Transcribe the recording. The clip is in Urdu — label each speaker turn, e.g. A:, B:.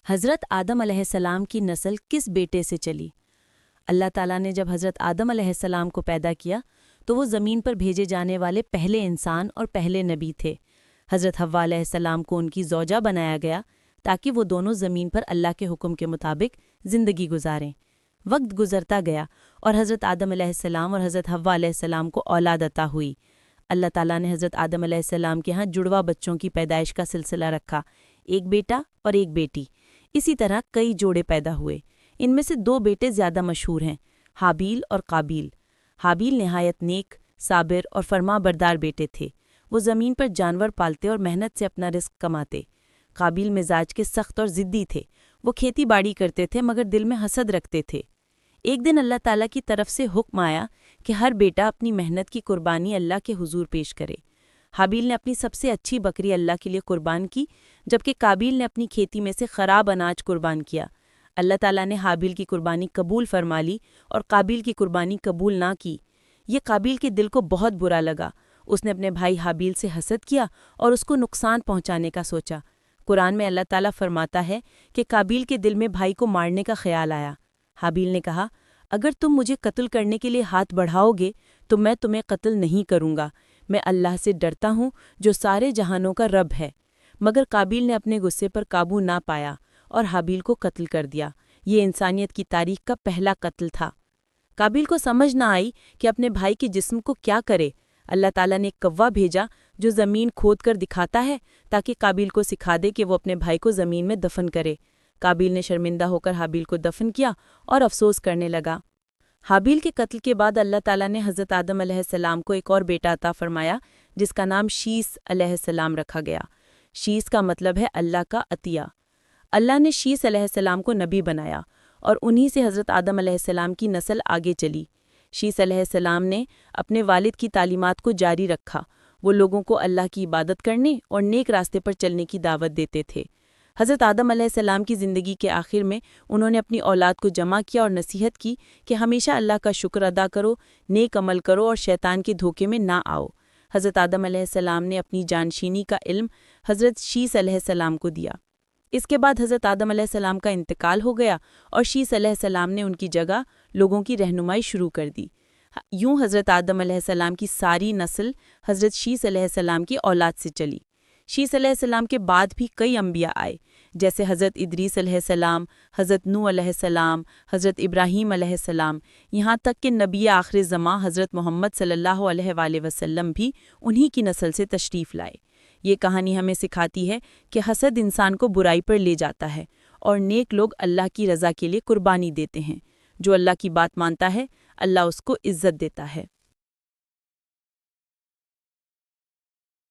A: حضرت آدم علیہ السلام کی نسل کس بیٹے سے چلی؟ اللہ تعالیٰ نے جب حضرت آدم علیہ السلام کو پیدا کیا تو وہ زمین پر بھیجے جانے والے پہلے انسان اور پہلے نبی تھے۔ حضرت حوا علیہ السلام کو ان کی زوجہ بنایا گیا تاکہ وہ دونوں زمین پر اللہ کے حکم کے مطابق زندگی گزاریں۔ وقت گزرتا گیا اور حضرت آدم علیہ السلام اور حضرت حوا علیہ السلام کو اولاد عطا ہوئی۔ اللہ تعالیٰ نے حضرت آدم علیہ السلام کے ہاں جڑواں بچوں کی پیدائش کا سلسلہ رکھا، ایک بیٹا اور ایک بیٹی۔ اسی طرح کئی جوڑے پیدا ہوئے۔ ان میں سے 2 بیٹے زیادہ مشہور ہیں، حابیل اور قابیل۔ حابیل نہایت نیک، صابر اور فرما بردار بیٹے تھے۔ وہ زمین پر جانور پالتے اور محنت سے اپنا رزق کماتے۔ قابیل مزاج کے سخت اور ضدی تھے۔ وہ کھیتی باڑی کرتے تھے مگر دل میں حسد رکھتے تھے۔ ایک دن اللہ تعالیٰ کی طرف سے حکم آیا کہ ہر بیٹا اپنی محنت کی قربانی اللہ کے حضور پیش کرے۔ حابیل نے اپنی سب سے اچھی بکری اللہ کے لیے قربان کی، جبکہ قابیل نے اپنی کھیتی میں سے خراب اناج قربان کیا۔ اللہ تعالیٰ نے حابیل کی قربانی قبول فرما لی اور قابیل کی قربانی قبول نہ کی۔ یہ قابیل کے دل کو بہت برا لگا۔ اس نے اپنے بھائی حابیل سے حسد کیا اور اس کو نقصان پہنچانے کا سوچا۔ قرآن میں اللہ تعالیٰ فرماتا ہے کہ قابیل کے دل میں بھائی کو مارنے کا خیال آیا۔ حابیل نے کہا، اگر تم مجھے قتل کرنے کے لیے ہاتھ بڑھاؤ گے تو میں تمہیں قتل نہیں کروں گا۔ میں اللہ سے ڈرتا ہوں جو سارے جہانوں کا رب ہے۔ مگر قابیل نے اپنے غصے پر قابو نہ پایا اور حابیل کو قتل کر دیا۔ یہ انسانیت کی تاریخ کا پہلا قتل تھا۔ قابیل کو سمجھ نہ آئی کہ اپنے بھائی کے جسم کو کیا کرے۔ اللہ تعالیٰ نے ایک کوا بھیجا جو زمین کھود کر دکھاتا ہے تاکہ قابیل کو سکھا دے کہ وہ اپنے بھائی کو زمین میں دفن کرے۔ قابیل نے شرمندہ ہو کر حابیل کو دفن کیا اور افسوس کرنے لگا۔ حابیل کے قتل کے بعد اللہ تعالیٰ نے حضرت آدم علیہ السلام کو ایک اور بیٹا عطا فرمایا جس کا نام شیس علیہ السلام رکھا گیا۔ شیس کا مطلب ہے اللہ کا عطیہ۔ اللہ نے شیس علیہ السلام کو نبی بنایا اور انہی سے حضرت آدم علیہ السلام کی نسل آگے چلی۔ شیس علیہ السلام نے اپنے والد کی تعلیمات کو جاری رکھا۔ وہ لوگوں کو اللہ کی عبادت کرنے اور نیک راستے پر چلنے کی دعوت دیتے تھے۔ حضرت آدم علیہ السلام کی زندگی کے آخر میں انہوں نے اپنی اولاد کو جمع کیا اور نصیحت کی کہ ہمیشہ اللہ کا شکر ادا کرو، نیک عمل کرو اور شیطان کے دھوکے میں نہ آؤ۔ حضرت آدم علیہ السلام نے اپنی جانشینی کا علم حضرت شیس علیہ السلام کو دیا۔ اس کے بعد حضرت آدم علیہ السلام کا انتقال ہو گیا اور شیس علیہ السلام نے ان کی جگہ لوگوں کی رہنمائی شروع کر دی۔ یوں حضرت آدم علیہ السلام کی ساری نسل حضرت شیس علیہ السلام کی اولاد سے چلی۔ شیس علیہ السلام کے بعد بھی کئی انبیاء آئے، جیسے حضرت ادریس علیہ السلام، حضرت نوح علیہ السلام، حضرت ابراہیم علیہ السلام، یہاں تک کہ نبی آخر زماں حضرت محمد صلی اللہ علیہ وآلہ وسلم بھی انہی کی نسل سے تشریف لائے۔ یہ کہانی ہمیں سکھاتی ہے کہ حسد انسان کو برائی پر لے جاتا ہے اور نیک لوگ اللہ کی رضا کے لیے قربانی دیتے ہیں۔ جو اللہ کی بات مانتا ہے، اللہ اس کو عزت دیتا ہے۔